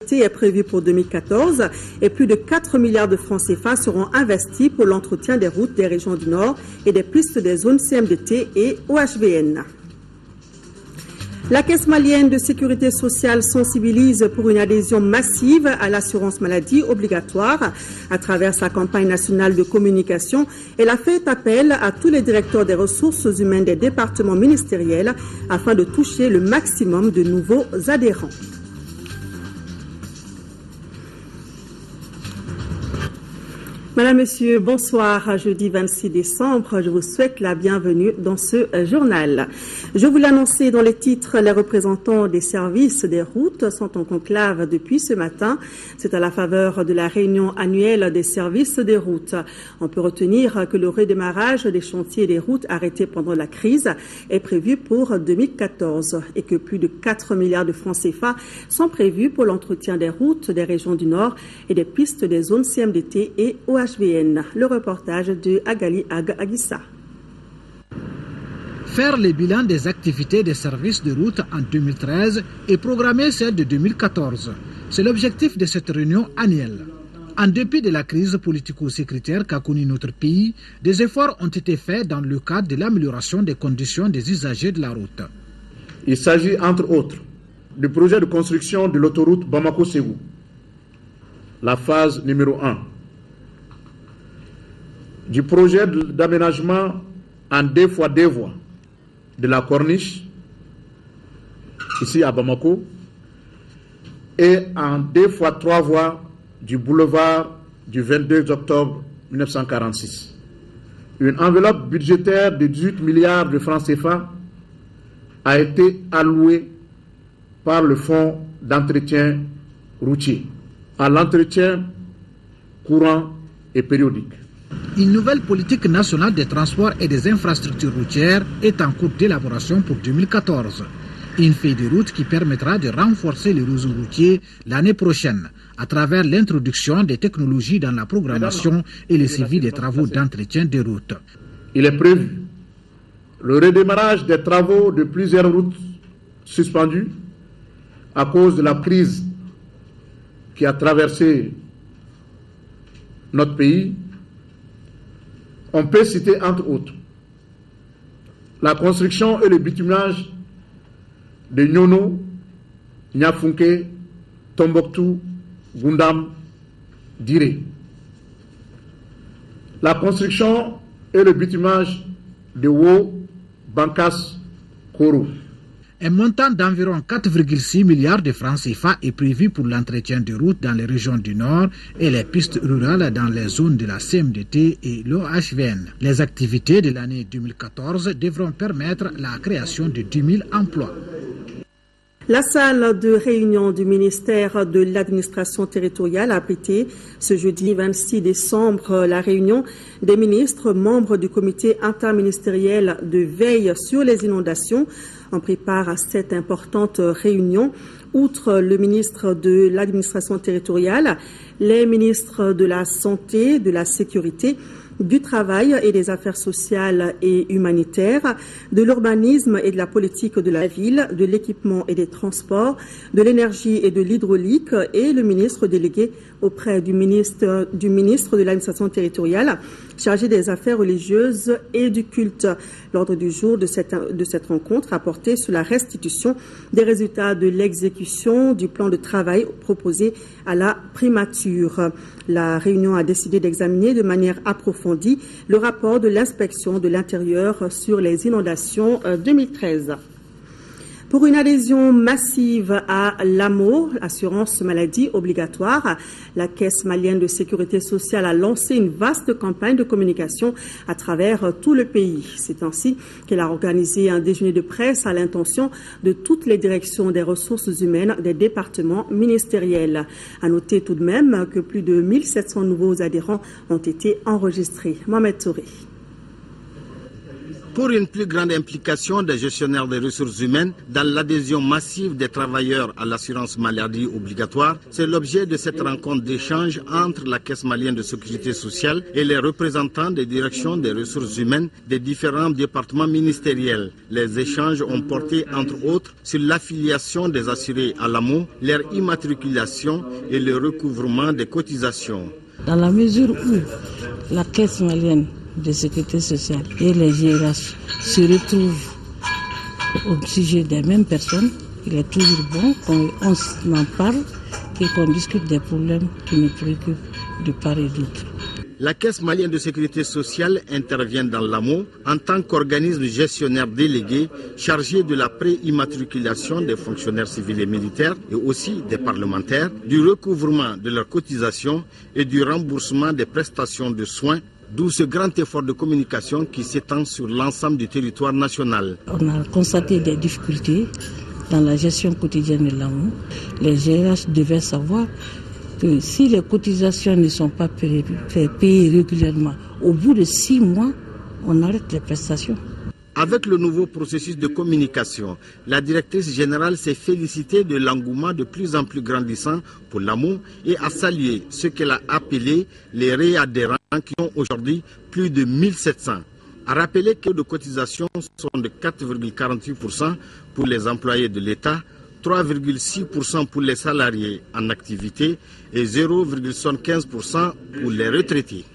est prévu pour 2014 et plus de 4 milliards de francs CFA seront investis pour l'entretien des routes des régions du Nord et des pistes des zones CMDT et OHVN. La Caisse malienne de sécurité sociale sensibilise pour une adhésion massive à l'assurance maladie obligatoire à travers sa campagne nationale de communication. Elle a fait appel à tous les directeurs des ressources humaines des départements ministériels afin de toucher le maximum de nouveaux adhérents. Madame, Monsieur, bonsoir. Jeudi 26 décembre, je vous souhaite la bienvenue dans ce journal. Je vous l'annonçais dans les titres, les représentants des services des routes sont en conclave depuis ce matin. C'est à la faveur de la réunion annuelle des services des routes. On peut retenir que le redémarrage des chantiers des routes arrêtés pendant la crise est prévu pour 2014 et que plus de 4 milliards de francs CFA sont prévus pour l'entretien des routes des régions du Nord et des pistes des zones CMDT et OHVN. Le reportage de Agali Agissa. Faire le bilan des activités des services de route en 2013 et programmer celle de 2014. C'est l'objectif de cette réunion annuelle. En dépit de la crise politico-sécuritaire qu'a connue notre pays, des efforts ont été faits dans le cadre de l'amélioration des conditions des usagers de la route. Il s'agit entre autres du projet de construction de l'autoroute Bamako-Ségou, la phase numéro 1. Du projet d'aménagement en 2x2 voies de la Corniche, ici à Bamako, et en 2x3 voies du boulevard du 22 octobre 1946. Une enveloppe budgétaire de 18 milliards de francs CFA a été allouée par le Fonds d'entretien routier à l'entretien courant et périodique. Une nouvelle politique nationale des transports et des infrastructures routières est en cours d'élaboration pour 2014. Une feuille de route qui permettra de renforcer le réseau routier l'année prochaine à travers l'introduction des technologies dans la programmation et le suivi des travaux d'entretien des routes. Il est prévu le redémarrage des travaux de plusieurs routes suspendues à cause de la crise qui a traversé notre pays. On peut citer entre autres la construction et le bitumage de Nyono, Nyafunke, Tombouctou, Gundam, Diré. La construction et le bitumage de Wo, Bankas, Koro. Un montant d'environ 4,6 milliards de francs CFA est prévu pour l'entretien de routes dans les régions du Nord et les pistes rurales dans les zones de la CMDT et l'OHVN. Les activités de l'année 2014 devront permettre la création de 10 000 emplois. La salle de réunion du ministère de l'administration territoriale a abrité ce jeudi 26 décembre la réunion des ministres membres du comité interministériel de veille sur les inondations. On prépare à cette importante réunion, outre le ministre de l'administration territoriale, les ministres de la Santé, de la Sécurité, du Travail et des Affaires sociales et humanitaires, de l'urbanisme et de la politique de la ville, de l'équipement et des transports, de l'énergie et de l'hydraulique et le ministre délégué auprès du ministre de l'administration territoriale chargé des affaires religieuses et du culte. L'ordre du jour de cette rencontre a porté sur la restitution des résultats de l'exécution du plan de travail proposé à la primature. La réunion a décidé d'examiner de manière approfondie le rapport de l'inspection de l'intérieur sur les inondations 2013. Pour une adhésion massive à l'AMO, assurance maladie obligatoire, la Caisse malienne de sécurité sociale a lancé une vaste campagne de communication à travers tout le pays. C'est ainsi qu'elle a organisé un déjeuner de presse à l'intention de toutes les directions des ressources humaines des départements ministériels. À noter tout de même que plus de 1700 nouveaux adhérents ont été enregistrés. Mohamed Touré. Pour une plus grande implication des gestionnaires des ressources humaines dans l'adhésion massive des travailleurs à l'assurance maladie obligatoire, c'est l'objet de cette rencontre d'échange entre la Caisse malienne de sécurité sociale et les représentants des directions des ressources humaines des différents départements ministériels. Les échanges ont porté entre autres sur l'affiliation des assurés à l'AMO, leur immatriculation et le recouvrement des cotisations. Dans la mesure où la Caisse malienne de sécurité sociale et les GRH se retrouvent au sujet des mêmes personnes, il est toujours bon qu'on en parle et qu'on discute des problèmes qui nous préoccupent de part et d'autre. La Caisse malienne de sécurité sociale intervient dans l'AMO en tant qu'organisme gestionnaire délégué chargé de la pré-immatriculation des fonctionnaires civils et militaires et aussi des parlementaires, du recouvrement de leurs cotisations et du remboursement des prestations de soins, d'où ce grand effort de communication qui s'étend sur l'ensemble du territoire national. On a constaté des difficultés dans la gestion quotidienne de l'AMO. Les GRH devaient savoir que si les cotisations ne sont pas payées régulièrement, au bout de 6 mois, on arrête les prestations. Avec le nouveau processus de communication, la directrice générale s'est félicitée de l'engouement de plus en plus grandissant pour l'AMO et a salué ce qu'elle a appelé les réadhérents qui ont aujourd'hui plus de 1700. A rappelé que les cotisations sont de 4,48% pour les employés de l'État, 3,6% pour les salariés en activité et 0,75% pour les retraités.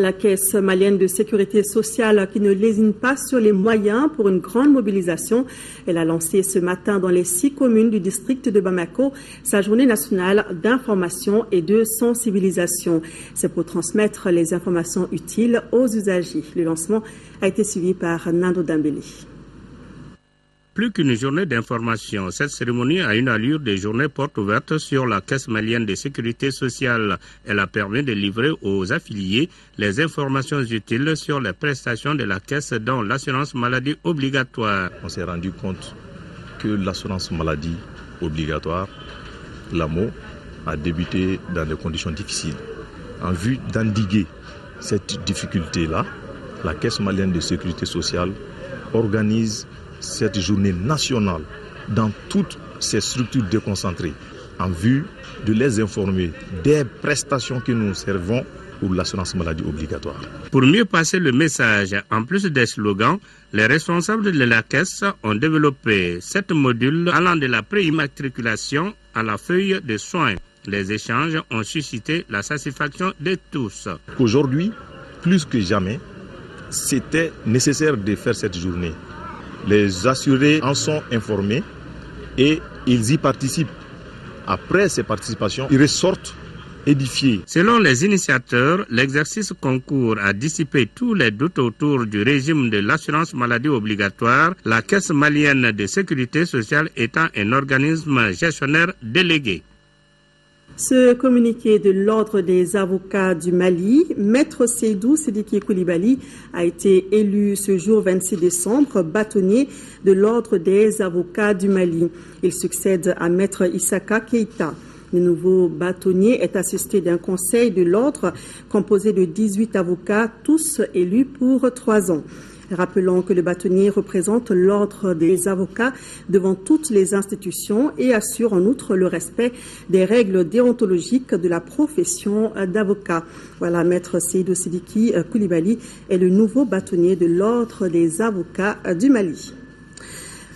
La Caisse malienne de sécurité sociale qui ne lésine pas sur les moyens pour une grande mobilisation. Elle a lancé ce matin dans les 6 communes du district de Bamako sa journée nationale d'information et de sensibilisation. C'est pour transmettre les informations utiles aux usagers. Le lancement a été suivi par Nando Dambélé. Plus qu'une journée d'information, cette cérémonie a une allure de journée porte ouverte sur la Caisse malienne de sécurité sociale. Elle a permis de livrer aux affiliés les informations utiles sur les prestations de la Caisse dont l'assurance maladie obligatoire. On s'est rendu compte que l'assurance maladie obligatoire, l'AMO, a débuté dans des conditions difficiles. En vue d'endiguer cette difficulté-là, la Caisse malienne de sécurité sociale organise cette journée nationale dans toutes ces structures déconcentrées en vue de les informer des prestations que nous servons pour l'assurance maladie obligatoire. Pour mieux passer le message, en plus des slogans, les responsables de la Caisse ont développé 7 modules allant de la pré-immatriculation à la feuille de soins. Les échanges ont suscité la satisfaction de tous. Aujourd'hui, plus que jamais, c'était nécessaire de faire cette journée. Les assurés en sont informés et ils y participent. Après ces participations, ils ressortent édifiés. Selon les initiateurs, l'exercice concourt à dissiper tous les doutes autour du régime de l'assurance maladie obligatoire, la Caisse malienne de sécurité sociale étant un organisme gestionnaire délégué. Ce communiqué de l'Ordre des avocats du Mali, Maître Seydou Sidiki Koulibaly a été élu ce jour 26 décembre bâtonnier de l'Ordre des avocats du Mali. Il succède à Maître Issaka Keïta. Le nouveau bâtonnier est assisté d'un conseil de l'Ordre composé de 18 avocats, tous élus pour 3 ans. Rappelons que le bâtonnier représente l'ordre des avocats devant toutes les institutions et assure en outre le respect des règles déontologiques de la profession d'avocat. Voilà, Maître Seydou Sidiki Koulibaly est le nouveau bâtonnier de l'ordre des avocats du Mali.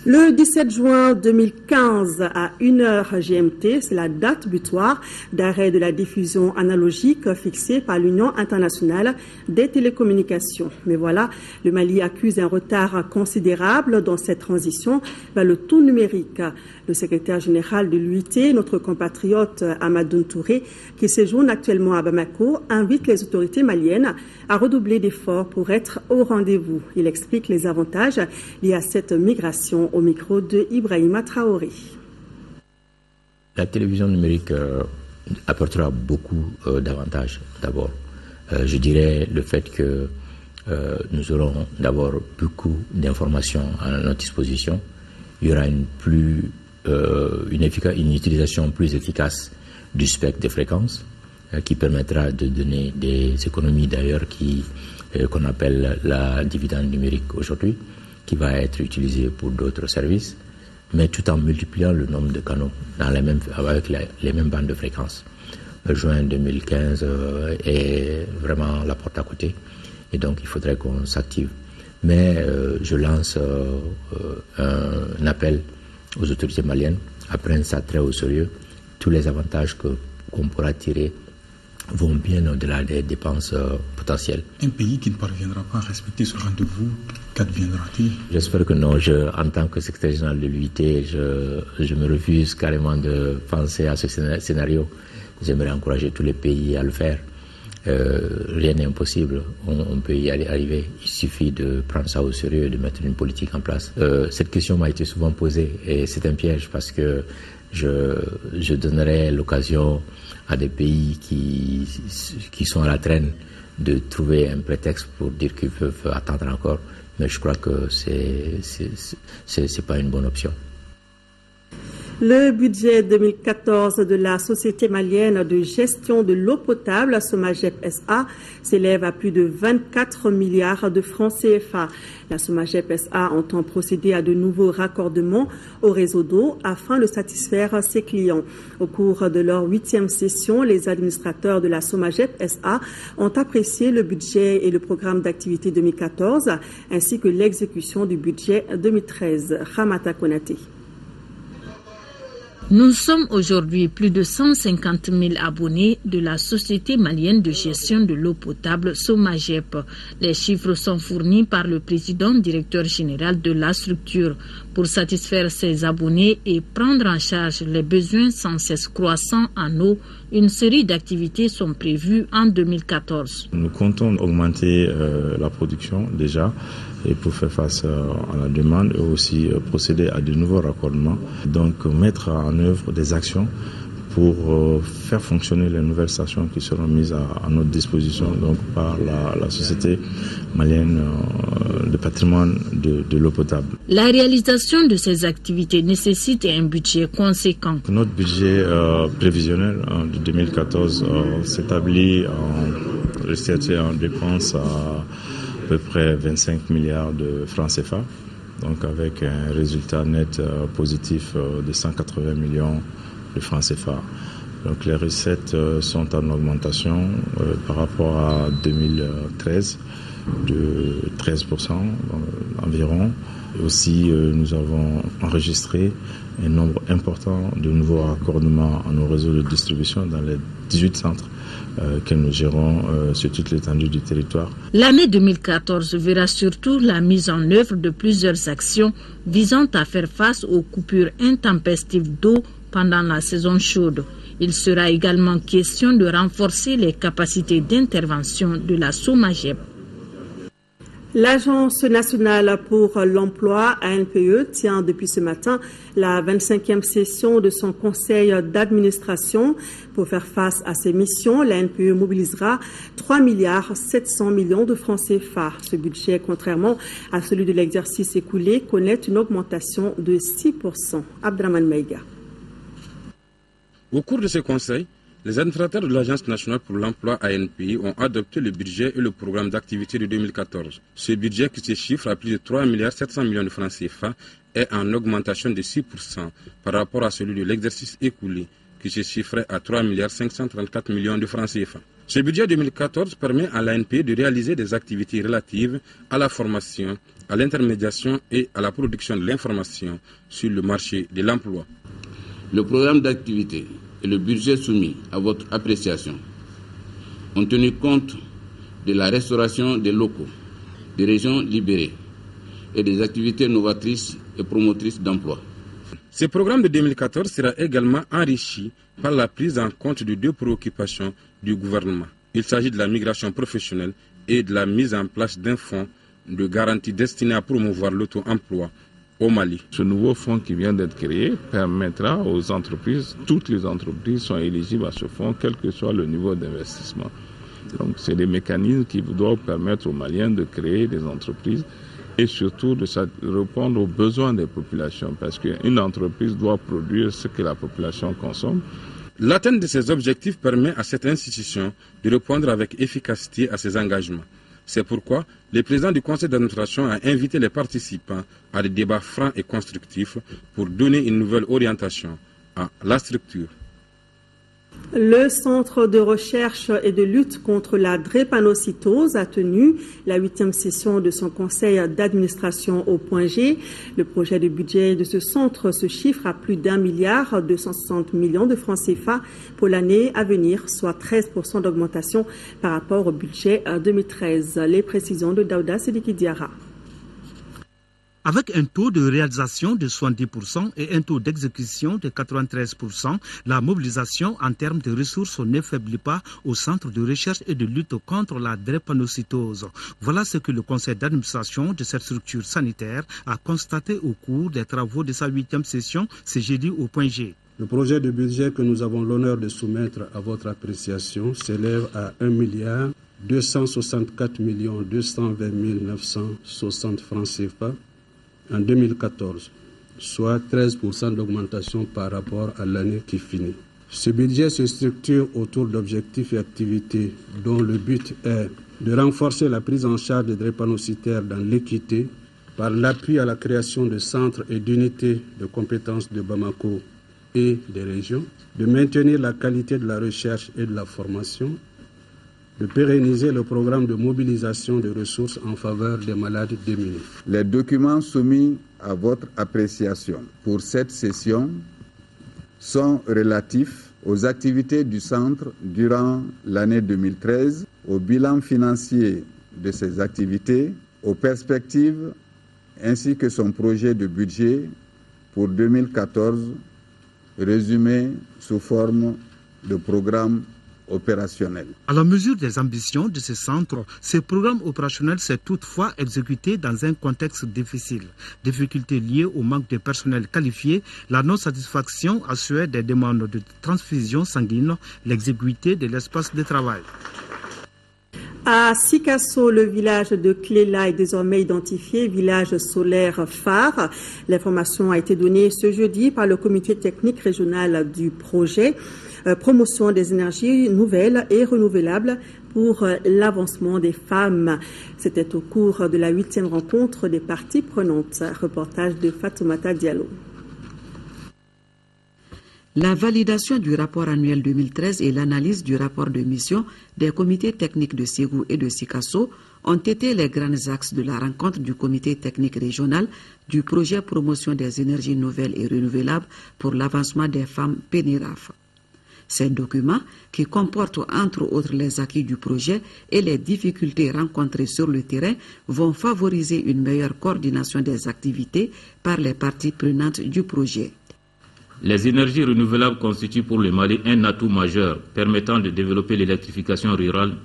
Le 17 juin 2015 à 1h GMT, c'est la date butoir d'arrêt de la diffusion analogique fixée par l'Union internationale des télécommunications. Mais voilà, le Mali accuse un retard considérable dans cette transition vers le tout numérique. Le secrétaire général de l'UIT, notre compatriote Amadoun Touré, qui séjourne actuellement à Bamako, invite les autorités maliennes à redoubler d'efforts pour être au rendez-vous. Il explique les avantages liés à cette migration au micro de Ibrahima Traoré. La télévision numérique apportera beaucoup d'avantages. D'abord, je dirais le fait que nous aurons d'abord beaucoup d'informations à notre disposition. Il y aura une utilisation plus efficace du spectre de fréquences qui permettra de donner des économies d'ailleurs qui qu'on appelle la dividende numérique aujourd'hui, qui va être utilisée pour d'autres services, mais tout en multipliant le nombre de canaux avec les mêmes bandes de fréquence. Juin 2015 est vraiment la porte à côté, et donc il faudrait qu'on s'active. Mais je lance un appel aux autorités maliennes à prendre ça très au sérieux. Tous les avantages qu'on pourra tirer vont bien au-delà des dépenses potentielles. Un pays qui ne parviendra pas à respecter ce rendez-vous, qu'adviendra-t-il? J'espère que non. En tant que secrétaire général de l'UIT, je me refuse carrément de penser à ce scénario. J'aimerais encourager tous les pays à le faire. Rien n'est impossible, on peut y arriver. Il suffit de prendre ça au sérieux et de mettre une politique en place. Cette question m'a été souvent posée et c'est un piège parce que je donnerais l'occasion à des pays qui sont à la traîne de trouver un prétexte pour dire qu'ils peuvent attendre encore. Mais je crois que c'est pas une bonne option. Le budget 2014 de la Société malienne de gestion de l'eau potable, SOMAGEP SA, s'élève à plus de 24 milliards de francs CFA. La SOMAGEP SA entend procéder à de nouveaux raccordements au réseau d'eau afin de satisfaire ses clients. Au cours de leur 8e session, les administrateurs de la SOMAGEP SA ont apprécié le budget et le programme d'activité 2014 ainsi que l'exécution du budget 2013. Ramata Konaté. Nous sommes aujourd'hui plus de 150 000 abonnés de la Société malienne de gestion de l'eau potable SOMAGEP. Les chiffres sont fournis par le président directeur général de la structure. Pour satisfaire ses abonnés et prendre en charge les besoins sans cesse croissants en eau, une série d'activités sont prévues en 2014. Nous comptons augmenter la production déjà et pour faire face à la demande et aussi procéder à de nouveaux raccordements. Donc mettre en œuvre des actions pour faire fonctionner les nouvelles stations qui seront mises à notre disposition donc par la Société malienne de patrimoine de l'eau potable. La réalisation de ces activités nécessite un budget conséquent. Notre budget prévisionnel de 2014 s'établit en recettes et en dépenses à peu près 25 milliards de francs CFA, donc avec un résultat net positif de 180 millions de francs CFA. Donc les recettes sont en augmentation par rapport à 2013 de 13% environ. Et aussi nous avons enregistré un nombre important de nouveaux raccordements à nos réseaux de distribution dans les 18 centres que nous gérons sur toute l'étendue du territoire. L'année 2014 verra surtout la mise en œuvre de plusieurs actions visant à faire face aux coupures intempestives d'eau pendant la saison chaude. Il sera également question de renforcer les capacités d'intervention de la SOMAGEP. L'Agence nationale pour l'emploi, ANPE, tient depuis ce matin la 25e session de son conseil d'administration. Pour faire face à ces missions, l'ANPE mobilisera 3,7 milliards de francs CFA. Ce budget, contrairement à celui de l'exercice écoulé, connaît une augmentation de 6%. Abdraman Maïga. Au cours de ce conseil, les administrateurs de l'Agence nationale pour l'emploi ANPI ont adopté le budget et le programme d'activité de 2014. Ce budget, qui se chiffre à plus de 3,7 milliards de francs CFA, est en augmentation de 6% par rapport à celui de l'exercice écoulé, qui se chiffrait à 3,534 milliards de francs CFA. Ce budget 2014 permet à l'ANPI de réaliser des activités relatives à la formation, à l'intermédiation et à la production de l'information sur le marché de l'emploi. Le programme d'activité et le budget soumis à votre appréciation ont tenu compte de la restauration des locaux, des régions libérées et des activités novatrices et promotrices d'emploi. Ce programme de 2014 sera également enrichi par la prise en compte de deux préoccupations du gouvernement. Il s'agit de la migration professionnelle et de la mise en place d'un fonds de garantie destiné à promouvoir l'auto-emploi au Mali. Ce nouveau fonds qui vient d'être créé permettra aux entreprises, toutes les entreprises sont éligibles à ce fonds, quel que soit le niveau d'investissement. Donc c'est des mécanismes qui doivent permettre aux Maliens de créer des entreprises et surtout de répondre aux besoins des populations, parce qu'une entreprise doit produire ce que la population consomme. L'atteinte de ces objectifs permet à cette institution de répondre avec efficacité à ses engagements. C'est pourquoi le président du conseil d'administration a invité les participants à des débats francs et constructifs pour donner une nouvelle orientation à la structure. Le Centre de recherche et de lutte contre la drépanocytose a tenu la 8e session de son conseil d'administration au Point G. Le projet de budget de ce centre se chiffre à plus d'1,260 milliard de francs CFA pour l'année à venir, soit 13% d'augmentation par rapport au budget 2013. Les précisions de Daouda Sidiki Diarra. Avec un taux de réalisation de 70% et un taux d'exécution de 93%, la mobilisation en termes de ressources ne faiblit pas au Centre de recherche et de lutte contre la drépanocytose. Voilà ce que le conseil d'administration de cette structure sanitaire a constaté au cours des travaux de sa 8e session ce jeudi au Point G. Le projet de budget que nous avons l'honneur de soumettre à votre appréciation s'élève à 1,264 220 960 francs CFA en 2014, soit 13% d'augmentation par rapport à l'année qui finit. Ce budget se structure autour d'objectifs et activités dont le but est de renforcer la prise en charge des drépanocytaires dans l'équité par l'appui à la création de centres et d'unités de compétences de Bamako et des régions, de maintenir la qualité de la recherche et de la formation, de pérenniser le programme de mobilisation de ressources en faveur des malades démunis. Les documents soumis à votre appréciation pour cette session sont relatifs aux activités du centre durant l'année 2013, au bilan financier de ces activités, aux perspectives ainsi que son projet de budget pour 2014, résumé sous forme de programme opérationnel. À la mesure des ambitions de ce centre, ce programme opérationnel s'est toutefois exécuté dans un contexte difficile. Difficultés liées au manque de personnel qualifié, la non-satisfaction à souhait des demandes de transfusion sanguine, l'exiguïté de l'espace de travail. À Sikasso, le village de Cléla est désormais identifié village solaire phare. L'information a été donnée ce jeudi par le comité technique régional du projet promotion des énergies nouvelles et renouvelables pour l'avancement des femmes. C'était au cours de la 8e rencontre des parties prenantes. Reportage de Fatoumata Diallo. La validation du rapport annuel 2013 et l'analyse du rapport de mission des comités techniques de Ségou et de Sikasso ont été les grands axes de la rencontre du comité technique régional du projet promotion des énergies nouvelles et renouvelables pour l'avancement des femmes PENIRAF. Ces documents, qui comportent entre autres les acquis du projet et les difficultés rencontrées sur le terrain, vont favoriser une meilleure coordination des activités par les parties prenantes du projet. Les énergies renouvelables constituent pour le Mali un atout majeur permettant de développer l'électrification rurale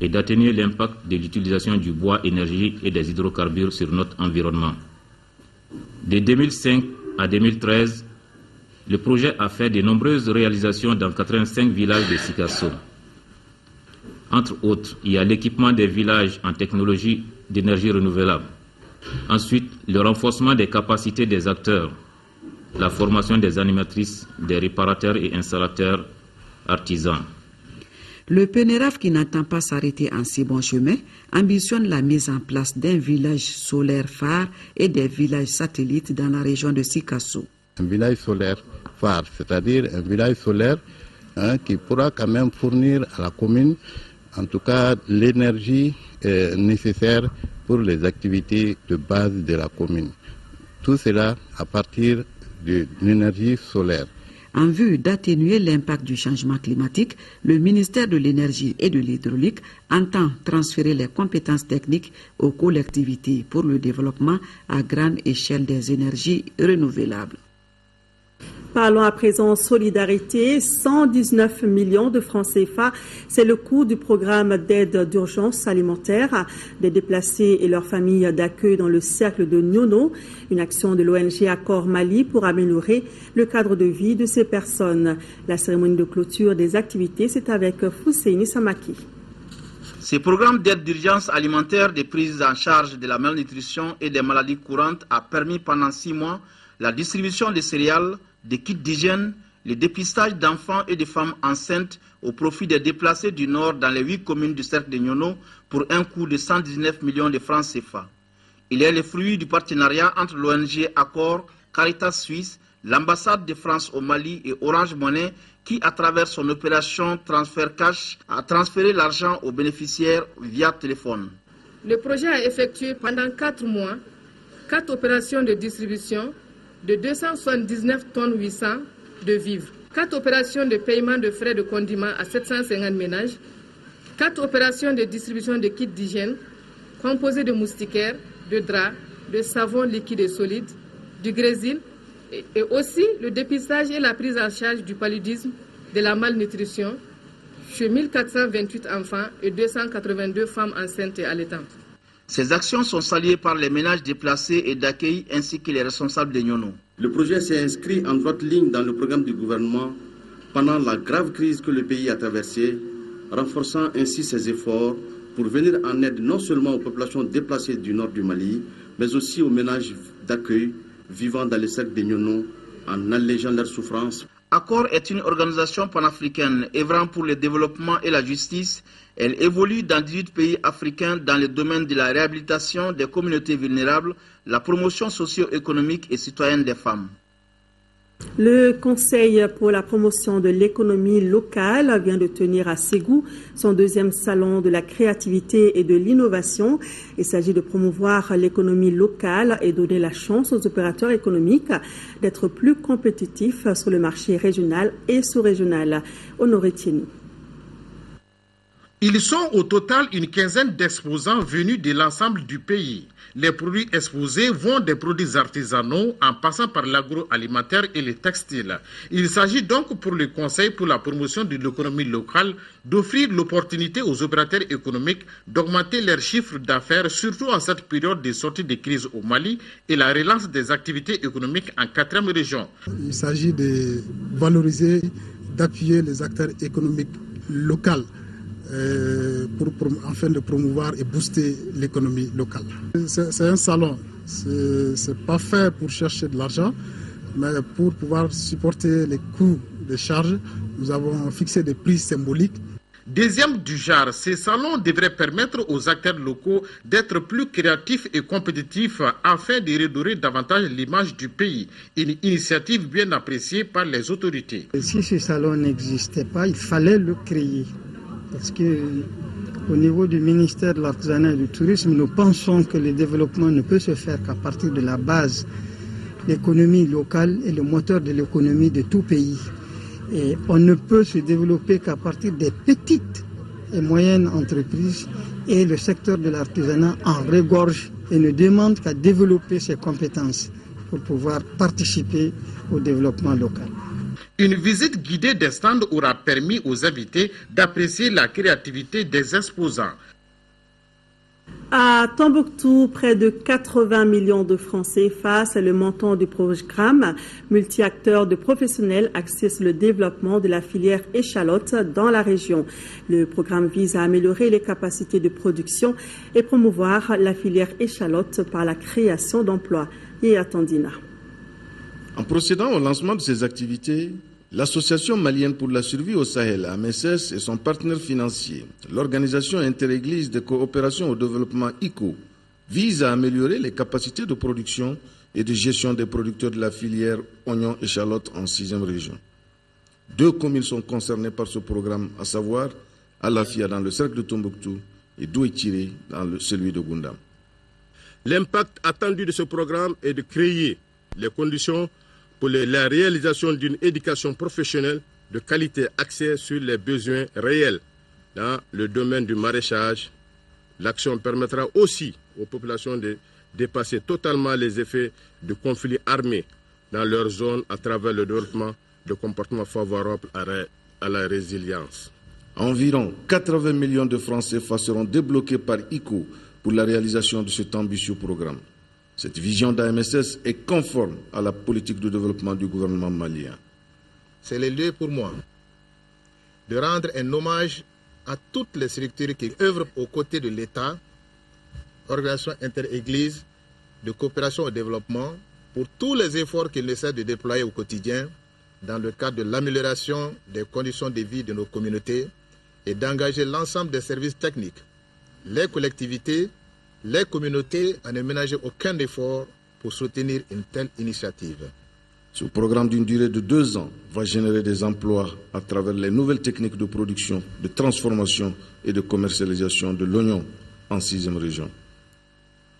et d'atténuer l'impact de l'utilisation du bois énergie et des hydrocarbures sur notre environnement. De 2005 à 2013, le projet a fait de nombreuses réalisations dans 85 villages de Sikasso. Entre autres, il y a l'équipement des villages en technologie d'énergie renouvelable. Ensuite, le renforcement des capacités des acteurs, la formation des animatrices, des réparateurs et installateurs artisans. Le PENIRAF, qui n'entend pas s'arrêter en si bon chemin, ambitionne la mise en place d'un village solaire phare et des villages satellites dans la région de Sikasso. Un village solaire phare, c'est-à-dire un village solaire qui pourra quand même fournir à la commune, en tout cas, l'énergie nécessaire pour les activités de base de la commune. Tout cela à partir de l'énergie solaire. En vue d'atténuer l'impact du changement climatique, le ministère de l'Énergie et de l'Hydraulique entend transférer les compétences techniques aux collectivités pour le développement à grande échelle des énergies renouvelables. Parlons à présent solidarité. 119 millions de francs CFA, c'est le coût du programme d'aide d'urgence alimentaire des déplacés et leurs familles d'accueil dans le cercle de Nyono, une action de l'ONG Accord Mali pour améliorer le cadre de vie de ces personnes. La cérémonie de clôture des activités, c'est avec Fousseini Samaki. Ce programme d'aide d'urgence alimentaire des prises en charge de la malnutrition et des maladies courantes a permis pendant 6 mois la distribution de céréales, des kits d'hygiène le dépistage d'enfants et de femmes enceintes au profit des déplacés du Nord dans les 8 communes du cercle de Nyono pour un coût de 119 millions de francs CFA. Il est le fruit du partenariat entre l'ONG Accor, Caritas Suisse, l'ambassade de France au Mali et Orange Money qui, à travers son opération Transfert Cash, a transféré l'argent aux bénéficiaires via téléphone. Le projet a effectué pendant 4 mois 4 opérations de distribution de 279 tonnes 800 de vivres, 4 opérations de paiement de frais de condiments à 750 ménages, 4 opérations de distribution de kits d'hygiène composés de moustiquaires, de draps, de savon liquide et solide, du grésil et aussi le dépistage et la prise en charge du paludisme, de la malnutrition chez 1428 enfants et 282 femmes enceintes et allaitantes. Ces actions sont saluées par les ménages déplacés et d'accueil ainsi que les responsables de Nyono. Le projet s'est inscrit en droite ligne dans le programme du gouvernement pendant la grave crise que le pays a traversée, renforçant ainsi ses efforts pour venir en aide non seulement aux populations déplacées du nord du Mali, mais aussi aux ménages d'accueil vivant dans les cercles de Nyono en allégeant leurs souffrances. Accor est une organisation panafricaine œuvrant pour le développement et la justice. Elle évolue dans 18 pays africains dans le domaine de la réhabilitation des communautés vulnérables, la promotion socio-économique et citoyenne des femmes. Le Conseil pour la promotion de l'économie locale vient de tenir à Ségou son 2e salon de la créativité et de l'innovation. Il s'agit de promouvoir l'économie locale et donner la chance aux opérateurs économiques d'être plus compétitifs sur le marché régional et sous-régional. Honoré Tieni. Ils sont au total une quinzaine d'exposants venus de l'ensemble du pays. Les produits exposés vont des produits artisanaux en passant par l'agroalimentaire et le textile. Il s'agit donc pour le Conseil pour la promotion de l'économie locale d'offrir l'opportunité aux opérateurs économiques d'augmenter leurs chiffres d'affaires, surtout en cette période de sortie de crise au Mali et la relance des activités économiques en 4e région. Il s'agit de valoriser, d'appuyer les acteurs économiques locaux afin de promouvoir et booster l'économie locale. C'est un salon, c'est pas fait pour chercher de l'argent, mais pour pouvoir supporter les coûts de charges, nous avons fixé des prix symboliques. Deuxième du genre, ces salons devraient permettre aux acteurs locaux d'être plus créatifs et compétitifs afin de redorer davantage l'image du pays. Une initiative bien appréciée par les autorités. Si ce salon n'existait pas, il fallait le créer. Parce qu'au niveau du ministère de l'Artisanat et du Tourisme, nous pensons que le développement ne peut se faire qu'à partir de la base. L'économie locale est le moteur de l'économie de tout pays. Et on ne peut se développer qu'à partir des petites et moyennes entreprises. Et le secteur de l'artisanat en regorge et ne demande qu'à développer ses compétences pour pouvoir participer au développement local. Une visite guidée des stands aura permis aux invités d'apprécier la créativité des exposants. À Tombouctou, près de 80 millions de francs CFA, c'est le montant du programme multi-acteurs de professionnels axé sur le développement de la filière échalote dans la région. Le programme vise à améliorer les capacités de production et promouvoir la filière échalote par la création d'emplois. Et attendina. En procédant au lancement de ces activités, l'Association malienne pour la survie au Sahel, AMSS, et son partenaire financier, l'Organisation interéglise de coopération au développement ICO, visent à améliorer les capacités de production et de gestion des producteurs de la filière oignons échalotes en 6e région. 2 communes sont concernées par ce programme, à savoir Alafia dans le cercle de Tombouctou et Douétiré dans celui de Goundam. L'impact attendu de ce programme est de créer les conditions pour la réalisation d'une éducation professionnelle de qualité axée sur les besoins réels dans le domaine du maraîchage. L'action permettra aussi aux populations de dépasser totalement les effets de conflits armés dans leur zone à travers le développement de comportements favorables à la résilience. Environ 80 millions de francs CFA seront débloqués par ICO pour la réalisation de cet ambitieux programme. Cette vision d'AMSS est conforme à la politique de développement du gouvernement malien. C'est le lieu pour moi de rendre un hommage à toutes les structures qui œuvrent aux côtés de l'État, organisations inter-églises, de coopération au développement, pour tous les efforts qu'ils essaient de déployer au quotidien dans le cadre de l'amélioration des conditions de vie de nos communautés et d'engager l'ensemble des services techniques, les collectivités, les communautés à ne ménager aucun effort pour soutenir une telle initiative. Ce programme d'une durée de 2 ans va générer des emplois à travers les nouvelles techniques de production, de transformation et de commercialisation de l'oignon en 6e région.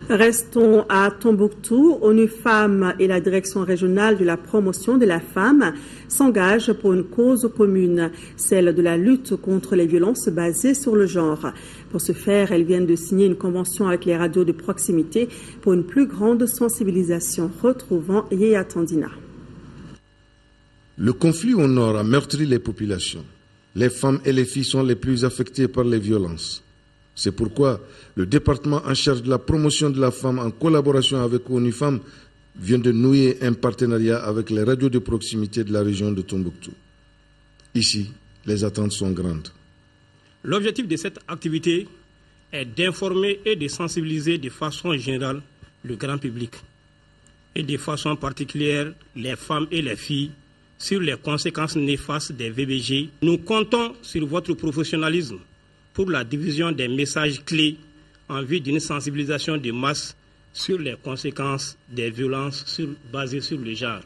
Restons à Tombouctou. ONU Femmes et la Direction régionale de la promotion de la femme s'engagent pour une cause commune, celle de la lutte contre les violences basées sur le genre. Pour ce faire, elles viennent de signer une convention avec les radios de proximité pour une plus grande sensibilisation. Retrouvant Yéa Tandina. Le conflit au nord a meurtri les populations. Les femmes et les filles sont les plus affectées par les violences. C'est pourquoi le département en charge de la promotion de la femme, en collaboration avec ONU Femmes, vient de nouer un partenariat avec les radios de proximité de la région de Tombouctou. Ici, les attentes sont grandes. L'objectif de cette activité est d'informer et de sensibiliser de façon générale le grand public et de façon particulière les femmes et les filles sur les conséquences néfastes des VBG. Nous comptons sur votre professionnalisme pour la diffusion des messages clés en vue d'une sensibilisation de masse sur les conséquences des violences basées sur le genre.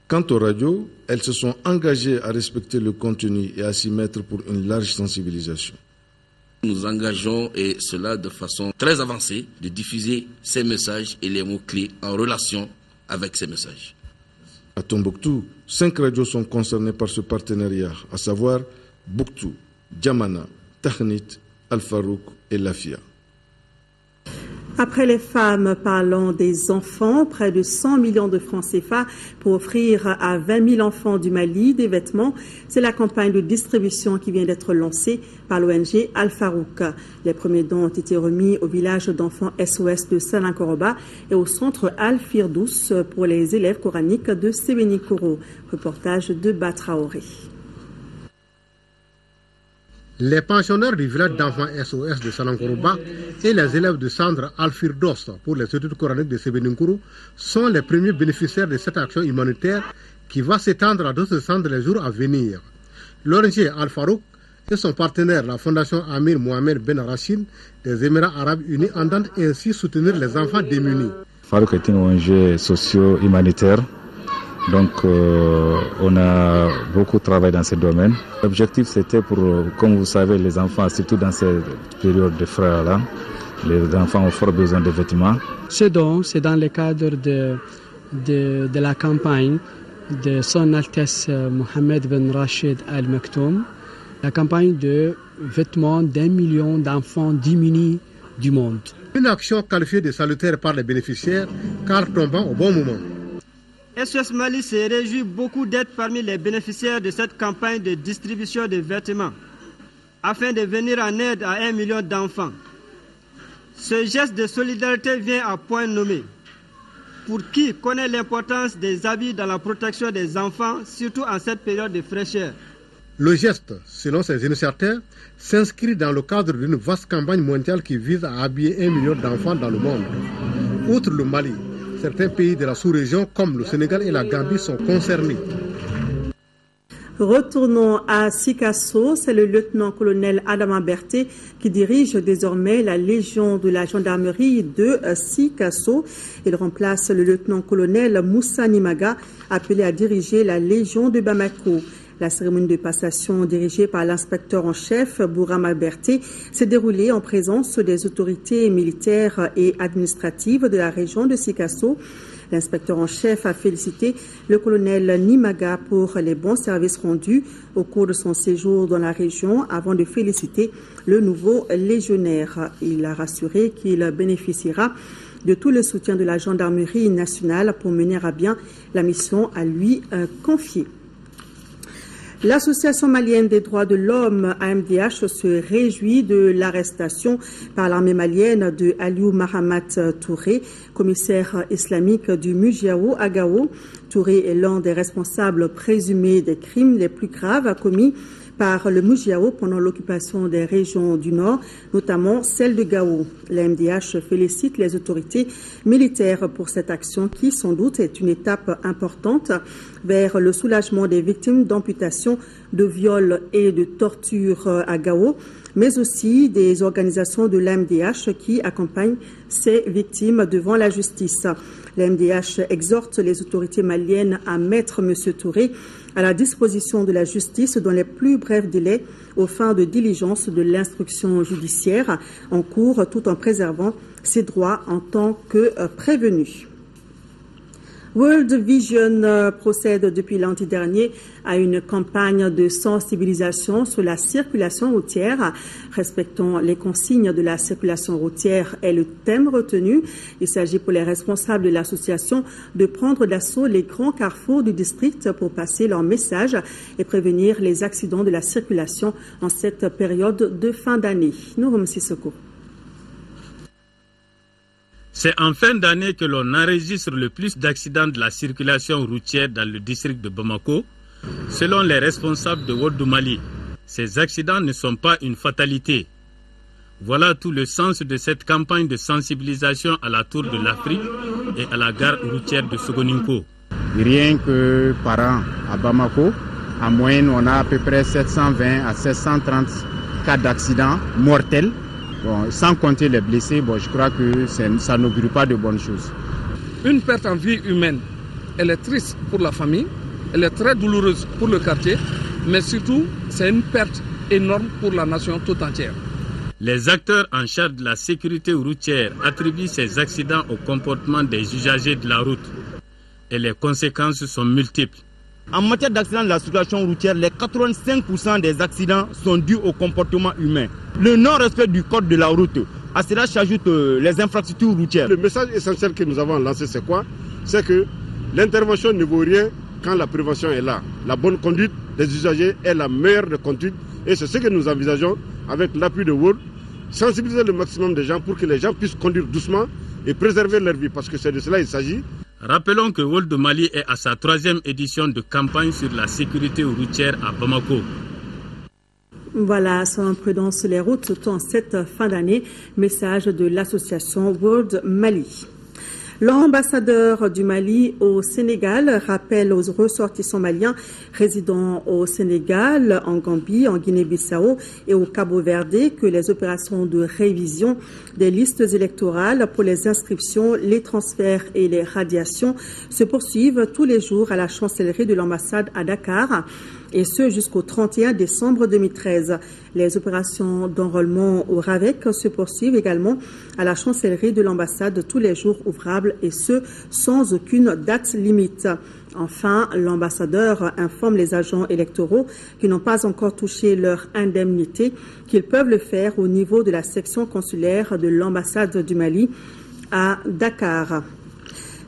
Quant aux radios, elles se sont engagées à respecter le contenu et à s'y mettre pour une large sensibilisation. Nous engageons, et cela de façon très avancée, de diffuser ces messages et les mots-clés en relation avec ces messages. À Tombouctou, 5 radios sont concernées par ce partenariat, à savoir Bouktou, Djamana, Tahnit, Al-Farouk et Lafia. Après les femmes, parlons des enfants. Près de 100 millions de francs CFA pour offrir à 20 000 enfants du Mali des vêtements. C'est la campagne de distribution qui vient d'être lancée par l'ONG Al-Farouk. Les premiers dons ont été remis au village d'enfants SOS de Salankoroba et au centre Al-Firdous pour les élèves coraniques de Sébenikoro. Reportage de Batraoré. Les pensionnaires du village d'enfants SOS de Salankoroba et les élèves du centre Al-Firdos pour les études coraniques de Sébenikoro sont les premiers bénéficiaires de cette action humanitaire qui va s'étendre à d'autres centres les jours à venir. L'ONG Al-Farouk et son partenaire, la Fondation Amir Mohamed Ben Rachid des Émirats Arabes Unis, entendent ainsi soutenir les enfants démunis. Farouk est une ONG socio-humanitaire. Donc, on a beaucoup travaillé dans ce domaine. L'objectif, c'était pour, comme vous savez, les enfants, surtout dans cette période de froid-là, les enfants ont fort besoin de vêtements. Ce don, c'est dans le cadre de la campagne de Son Altesse Mohamed Ben Rachid Al Maktoum, la campagne de vêtements d'1 million d'enfants démunis du monde. Une action qualifiée de salutaire par les bénéficiaires, car tombant au bon moment. SOS Mali se réjouit beaucoup d'être parmi les bénéficiaires de cette campagne de distribution de vêtements afin de venir en aide à 1 million d'enfants. Ce geste de solidarité vient à point nommé. Pour qui connaît l'importance des habits dans la protection des enfants, surtout en cette période de fraîcheur. Le geste, selon ses initiateurs, s'inscrit dans le cadre d'une vaste campagne mondiale qui vise à habiller 1 million d'enfants dans le monde. Outre le Mali, certains pays de la sous-région comme le Sénégal et la Gambie sont concernés. Retournons à Sikasso, c'est le lieutenant-colonel Adama Berté qui dirige désormais la Légion de la gendarmerie de Sikasso. Il remplace le lieutenant-colonel Moussa Nimaga, appelé à diriger la Légion de Bamako. La cérémonie de passation dirigée par l'inspecteur en chef Bourama Berté s'est déroulée en présence des autorités militaires et administratives de la région de Sikasso. L'inspecteur en chef a félicité le colonel Nimaga pour les bons services rendus au cours de son séjour dans la région avant de féliciter le nouveau légionnaire. Il a rassuré qu'il bénéficiera de tout le soutien de la gendarmerie nationale pour mener à bien la mission à lui confiée. L'Association malienne des droits de l'homme, AMDH, se réjouit de l'arrestation par l'armée malienne de Aliou Mahamat Touré, commissaire islamique du Mujiao à Gao. Touré est l'un des responsables présumés des crimes les plus graves commis par le Moujiao pendant l'occupation des régions du Nord, notamment celle de Gao. La MDH félicite les autorités militaires pour cette action qui, sans doute, est une étape importante vers le soulagement des victimes d'amputation, de viols et de torture à Gao, mais aussi des organisations de l'AMDH qui accompagnent ces victimes devant la justice. L'AMDH exhorte les autorités maliennes à mettre M. Touré à la disposition de la justice dans les plus brefs délais aux fins de diligence de l'instruction judiciaire en cours tout en préservant ses droits en tant que prévenu. World Vision procède depuis lundi dernier à une campagne de sensibilisation sur la circulation routière. Respectons les consignes de la circulation routière est le thème retenu. Il s'agit pour les responsables de l'association de prendre d'assaut les grands carrefours du district pour passer leur message et prévenir les accidents de la circulation en cette période de fin d'année. Nourom Sissoko. C'est en fin d'année que l'on enregistre le plus d'accidents de la circulation routière dans le district de Bamako. Selon les responsables de World Mali, ces accidents ne sont pas une fatalité. Voilà tout le sens de cette campagne de sensibilisation à la Tour de l'Afrique et à la gare routière de Sogoninko. Rien que par an à Bamako, en moyenne, on a à peu près 720 à 730 cas d'accidents mortels. Bon, sans compter les blessés, je crois que ça n'augure pas de bonnes choses. Une perte en vie humaine, elle est triste pour la famille, elle est très douloureuse pour le quartier, mais surtout, c'est une perte énorme pour la nation tout entière. Les acteurs en charge de la sécurité routière attribuent ces accidents au comportement des usagers de la route. Et les conséquences sont multiples. En matière d'accidents de la circulation routière, les 85% des accidents sont dus au comportement humain. Le non-respect du code de la route, à cela s'ajoutent les infrastructures routières. Le message essentiel que nous avons lancé, c'est quoi? C'est que l'intervention ne vaut rien quand la prévention est là. La bonne conduite des usagers est la meilleure de conduite et c'est ce que nous envisageons avec l'appui de World, sensibiliser le maximum de gens pour que les gens puissent conduire doucement et préserver leur vie, parce que c'est de cela qu'il s'agit. Rappelons que World Mali est à sa 3e édition de campagne sur la sécurité routière à Bamako. Voilà, sans imprudence les routes, surtout en cette fin d'année. Message de l'association World Mali. L'ambassadeur du Mali au Sénégal rappelle aux ressortissants maliens résidant au Sénégal, en Gambie, en Guinée-Bissau et au Cabo-Verde que les opérations de révision des listes électorales pour les inscriptions, les transferts et les radiations se poursuivent tous les jours à la chancellerie de l'ambassade à Dakar, et ce jusqu'au 31 décembre 2013. Les opérations d'enrôlement au RAVEC se poursuivent également à la chancellerie de l'ambassade tous les jours ouvrables, et ce sans aucune date limite. Enfin, l'ambassadeur informe les agents électoraux qui n'ont pas encore touché leur indemnité qu'ils peuvent le faire au niveau de la section consulaire de l'ambassade du Mali à Dakar.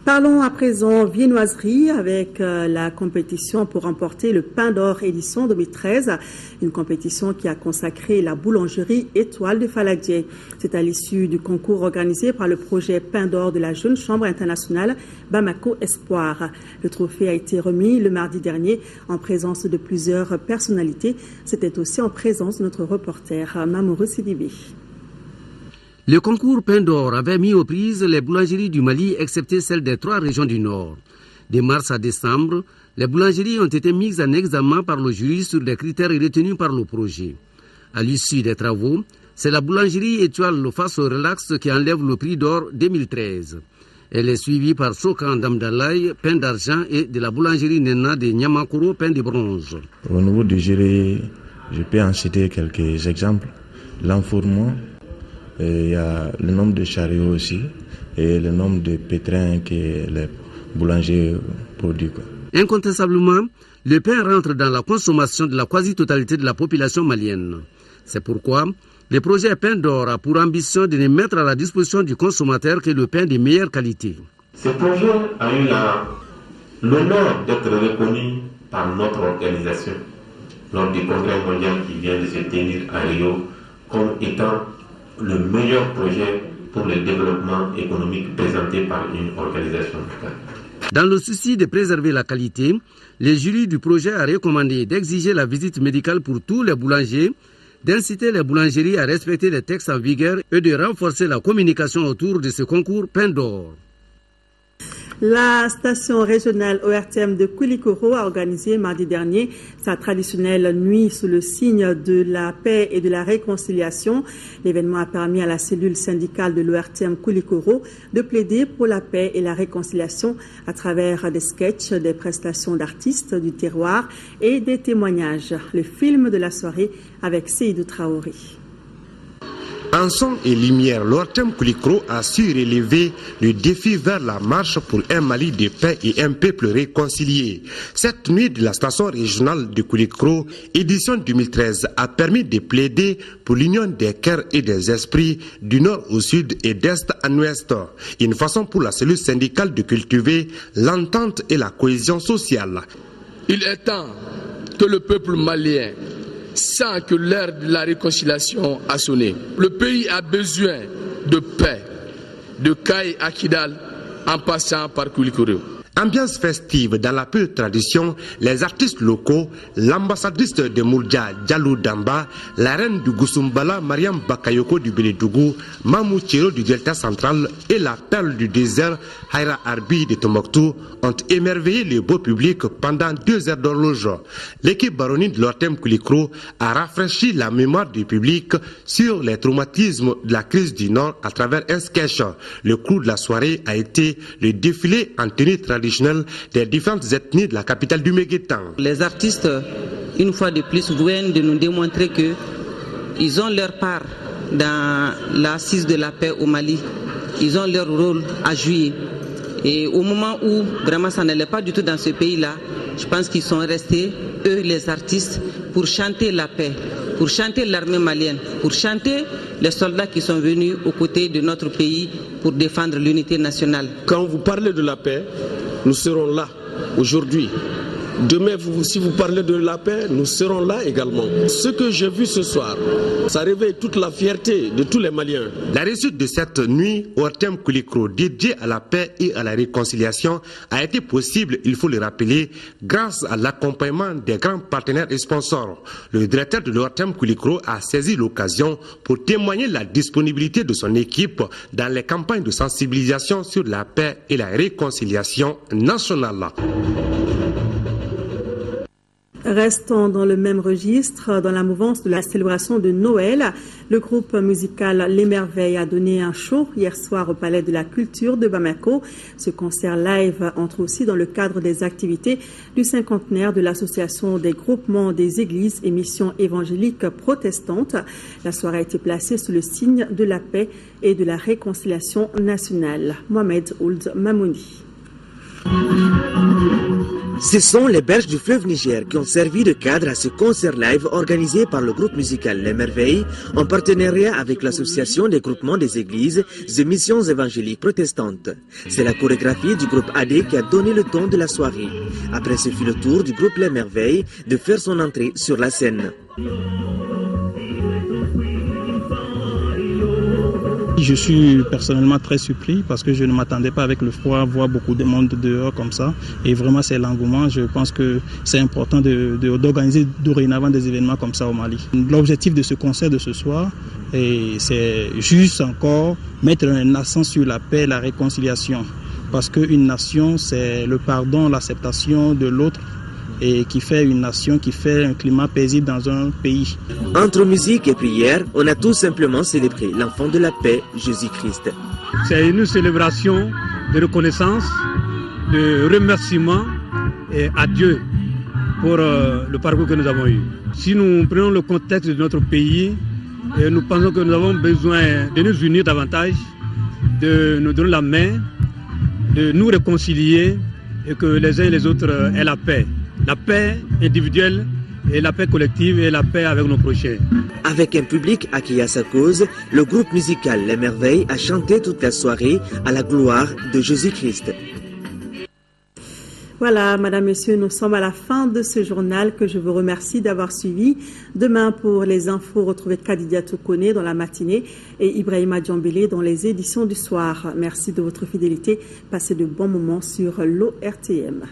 Parlons à présent viennoiserie avec la compétition pour remporter le Pain d'Or édition 2013, une compétition qui a consacré la boulangerie Étoile de Faladier. C'est à l'issue du concours organisé par le projet Pain d'Or de la Jeune Chambre internationale Bamako Espoir. Le trophée a été remis le mardi dernier en présence de plusieurs personnalités. C'était aussi en présence de notre reporter Mamourou Sidibé. Le concours Pain d'Or avait mis aux prises les boulangeries du Mali, excepté celles des 3 régions du Nord. De mars à décembre, les boulangeries ont été mises en examen par le jury sur les critères retenus par le projet. À l'issue des travaux, c'est la boulangerie Étoile face au relax qui enlève le prix d'or 2013. Elle est suivie par Sokan Damdalaï, pain d'argent, et de la boulangerie Nena de Nyamakoro, pain de bronze. Au niveau du jury, je peux en citer quelques exemples. L'enfournement, il y a le nombre de chariots aussi et le nombre de pétrins que les boulangers produisent. Incontestablement, le pain rentre dans la consommation de la quasi-totalité de la population malienne. C'est pourquoi le projet Pain d'Or a pour ambition de ne mettre à la disposition du consommateur que le pain de meilleure qualité. Ce projet a eu l'honneur d'être reconnu par notre organisation lors du congrès mondial qui vient de se tenir à Rio comme étant le meilleur projet pour le développement économique présenté par une organisation locale. Dans le souci de préserver la qualité, le jury du projet a recommandé d'exiger la visite médicale pour tous les boulangers, d'inciter les boulangeries à respecter les textes en vigueur et de renforcer la communication autour de ce concours pain d'or. La station régionale ORTM de Koulikoro a organisé mardi dernier sa traditionnelle nuit sous le signe de la paix et de la réconciliation. L'événement a permis à la cellule syndicale de l'ORTM Koulikoro de plaider pour la paix et la réconciliation à travers des sketchs, des prestations d'artistes du terroir et des témoignages. Le film de la soirée avec Seydou Traoré. En son et lumière, l'ORTM Koulikoro a su relever le défi vers la marche pour un Mali de paix et un peuple réconcilié. Cette nuit de la station régionale de Koulikoro, édition 2013, a permis de plaider pour l'union des cœurs et des esprits du nord au sud et d'est en ouest. Une façon pour la cellule syndicale de cultiver l'entente et la cohésion sociale. Il est temps que le peuple malien sent que l'heure de la réconciliation a sonné. Le pays a besoin de paix, de Kaye à Kidal, en passant par Koulikoro. Ambiance festive dans la pure tradition, les artistes locaux, l'ambassadrice de Mourdia, Diallo Damba, la reine du Goussumbala, Mariam Bakayoko du Bélédougou, Mamou Tchero du Delta Central et la perle du désert, Haïra Arbi de Tombouctou, ont émerveillé le beau public pendant 2 heures d'horloge. L'équipe baronnie de l'ORTM Koulikoro a rafraîchi la mémoire du public sur les traumatismes de la crise du Nord à travers un sketch. Le clou de la soirée a été le défilé en tenue traditionnelle des différentes ethnies de la capitale du Méguétan. Les artistes, une fois de plus, viennent de nous démontrer qu'ils ont leur part dans l'assise de la paix au Mali. Ils ont leur rôle à jouer. Et au moment où vraiment ça n'allait pas du tout dans ce pays-là, je pense qu'ils sont restés, eux les artistes, pour chanter la paix, pour chanter l'armée malienne, pour chanter les soldats qui sont venus aux côtés de notre pays pour défendre l'unité nationale. Quand vous parlez de la paix, nous serons là aujourd'hui. Demain, si vous parlez de la paix, nous serons là également. Ce que j'ai vu ce soir, ça réveille toute la fierté de tous les Maliens. La réussite de cette nuit ORTM Koulikoro dédiée à la paix et à la réconciliation a été possible, il faut le rappeler, grâce à l'accompagnement des grands partenaires et sponsors. Le directeur de l'ORTM Koulikoro a saisi l'occasion pour témoigner la disponibilité de son équipe dans les campagnes de sensibilisation sur la paix et la réconciliation nationale. Restons dans le même registre, dans la mouvance de la célébration de Noël. Le groupe musical Les Merveilles a donné un show hier soir au Palais de la Culture de Bamako. Ce concert live entre aussi dans le cadre des activités du cinquantenaire de l'Association des groupements des églises et missions évangéliques protestantes. La soirée a été placée sous le signe de la paix et de la réconciliation nationale. Mohamed Ould Mamouni. Ce sont les berges du fleuve Niger qui ont servi de cadre à ce concert live organisé par le groupe musical Les Merveilles en partenariat avec l'association des groupements des églises et missions évangéliques protestantes. C'est la chorégraphie du groupe AD qui a donné le ton de la soirée. Après ce fut le tour du groupe Les Merveilles de faire son entrée sur la scène. Je suis personnellement très surpris parce que je ne m'attendais pas avec le froid à voir beaucoup de monde dehors comme ça. Et vraiment c'est l'engouement. Je pense que c'est important d'organiser dorénavant des événements comme ça au Mali. L'objectif de ce concert de ce soir, c'est juste encore mettre un accent sur la paix et la réconciliation. Parce qu'une nation, c'est le pardon, l'acceptation de l'autre, et qui fait une nation, qui fait un climat paisible dans un pays. Entre musique et prière, on a tout simplement célébré l'enfant de la paix, Jésus-Christ. C'est une célébration de reconnaissance, de remerciement à Dieu pour le parcours que nous avons eu. Si nous prenons le contexte de notre pays, nous pensons que nous avons besoin de nous unir davantage, de nous donner la main, de nous réconcilier et que les uns et les autres aient la paix. La paix individuelle et la paix collective et la paix avec nos prochains. Avec un public acquis à sa cause, le groupe musical Les Merveilles a chanté toute la soirée à la gloire de Jésus-Christ. Voilà, Madame, Monsieur, nous sommes à la fin de ce journal que je vous remercie d'avoir suivi. Demain, pour les infos, retrouvez Kadidia Toukone dans la matinée et Ibrahima Djambélé dans les éditions du soir. Merci de votre fidélité. Passez de bons moments sur l'ORTM.